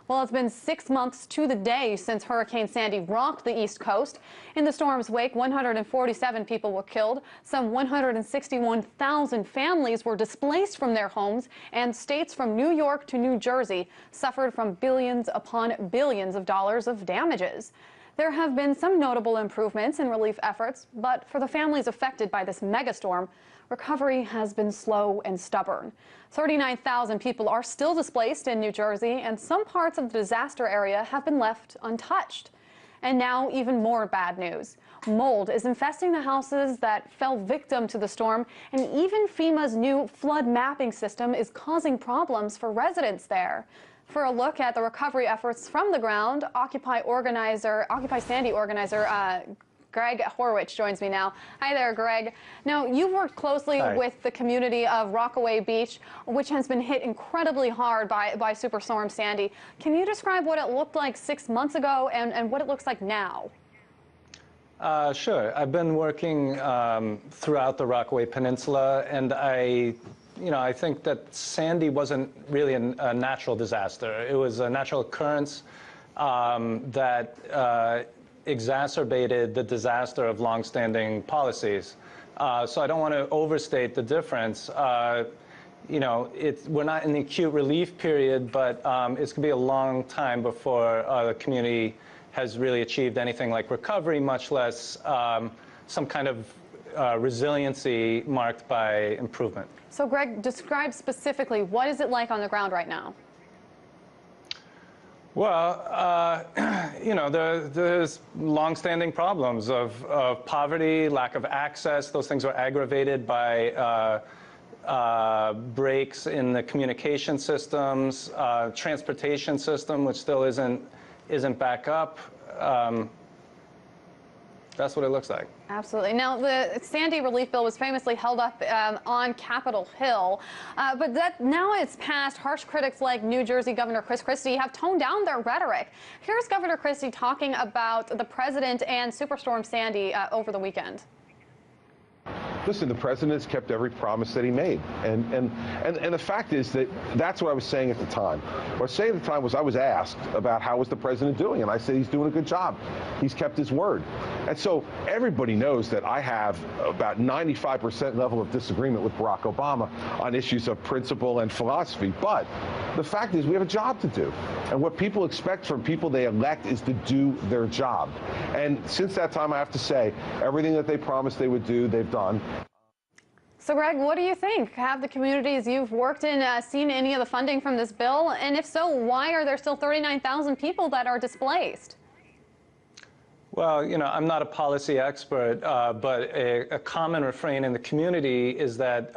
Well, it's been 6 months to the day since Hurricane Sandy rocked the East Coast. In the storm's wake, 147 people were killed. Some 161,000 families were displaced from their homes, and states from New York to New Jersey suffered from billions upon billions of dollars of damages. There have been some notable improvements in relief efforts, but for the families affected by this megastorm, recovery has been slow and stubborn. 39,000 people are still displaced in New Jersey, and some parts of the disaster area have been left untouched. And now, even more bad news. Mold is infesting the houses that fell victim to the storm, and even FEMA's new flood mapping system is causing problems for residents there. For a look at the recovery efforts from the ground, Occupy Sandy organizer Greg Horwich joins me now. Hi there, Greg. Now, you've worked closely with the community of Rockaway Beach, which has been hit incredibly hard by Superstorm Sandy. Can you describe what it looked like 6 months ago and what it looks like now? Sure. I've been working throughout the Rockaway Peninsula, and I think that Sandy wasn't really a natural disaster. It was a natural occurrence that exacerbated the disaster of longstanding policies. So I don't want to overstate the difference. We're not in the acute relief period, but it's going to be a long time before the community has really achieved anything like recovery, much less some kind of resiliency marked by improvement. So, Greg, describe specifically what is it like on the ground right now? Well, there's longstanding problems of poverty, lack of access. Those things were aggravated by breaks in the communication systems, transportation system, which still isn't back up. That's what it looks like. Absolutely. Now, the Sandy relief bill was famously held up on Capitol Hill, but now it's passed. Harsh critics like New Jersey Governor Chris Christie have toned down their rhetoric. Here's Governor Christie talking about the president and Superstorm Sandy over the weekend. Listen, the president has kept every promise that he made. And the fact is that that's what I was saying at the time. What I was saying at the time was I was asked about how was the president doing, and I said he's doing a good job. He's kept his word. And so everybody knows that I have about 95% level of disagreement with Barack Obama on issues of principle and philosophy. But the fact is we have a job to do. And what people expect from people they elect is to do their job. And since that time, I have to say, everything that they promised they would do, they've done. So, Greg, what do you think? Have the communities you've worked in seen any of the funding from this bill? And if so, why are there still 39,000 people that are displaced? Well, I'm not a policy expert, but a common refrain in the community is that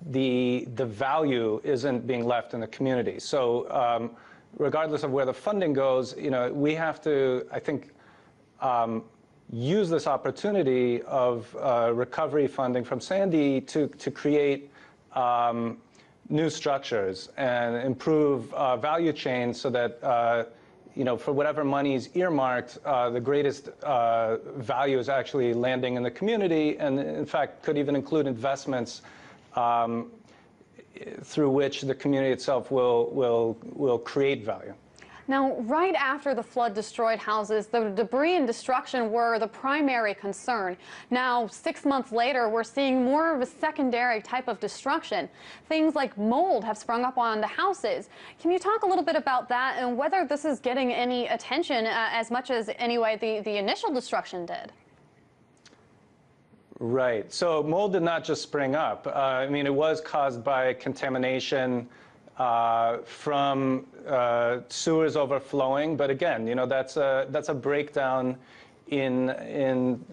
the value isn't being left in the community. So regardless of where the funding goes, we have to, I think, use this opportunity of recovery funding from Sandy to create new structures and improve value chains so that, for whatever money is earmarked, the greatest value is actually landing in the community, and in fact could even include investments through which the community itself will create value. Now, right after the flood destroyed houses, the debris and destruction were the primary concern. Now, 6 months later, we're seeing more of a secondary type of destruction. Things like mold have sprung up on the houses. Can you talk a little bit about that and whether this is getting any attention as much as, anyway, the initial destruction did? Right. So mold did not just spring up. It was caused by contamination from sewers overflowing, but again, that's a breakdown in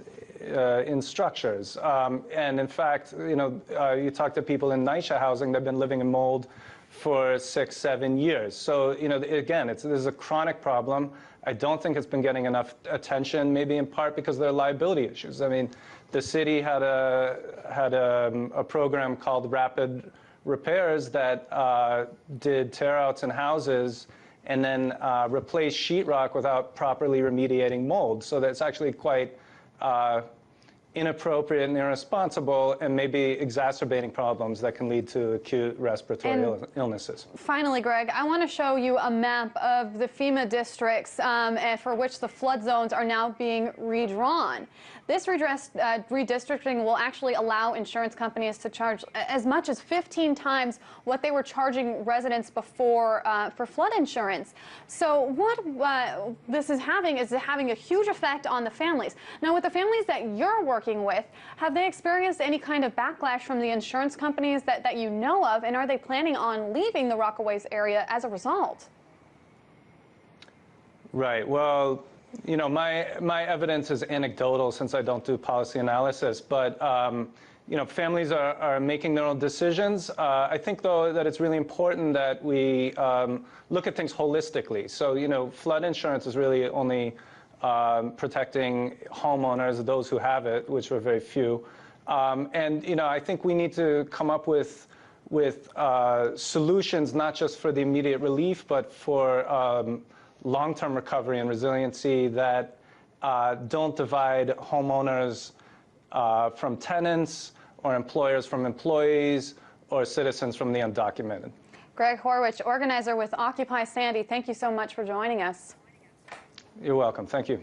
structures. And in fact, you talk to people in NYCHA housing, they've been living in mold for 6, 7 years. So again, this is a chronic problem. I don't think it's been getting enough attention, maybe in part because there are liability issues. The city had a program called Rapid Repairs that did tear-outs in houses and then replaced sheetrock without properly remediating mold. So that's actually quite inappropriate and irresponsible, and maybe exacerbating problems that can lead to acute respiratory illnesses. Finally, Greg, I want to show you a map of the FEMA districts for which the flood zones are now being redrawn. This redistricting will actually allow insurance companies to charge as much as 15 times what they were charging residents before for flood insurance. So what this is having a huge effect on the families. Now, with the families that you're working with, have they experienced any kind of backlash from the insurance companies that you know of, and are they planning on leaving the Rockaways area as a result? Right. Well, you know, my evidence is anecdotal since I don't do policy analysis, but you know, families are making their own decisions. I think, though, that it's really important that we look at things holistically. So, you know, flood insurance is really only protecting homeowners, those who have it, which are very few. And, you know, I think we need to come up with solutions, not just for the immediate relief, but for long-term recovery and resiliency that don't divide homeowners from tenants, or employers from employees, or citizens from the undocumented. Greg Horwich, organizer with Occupy Sandy, thank you so much for joining us. You're welcome. Thank you.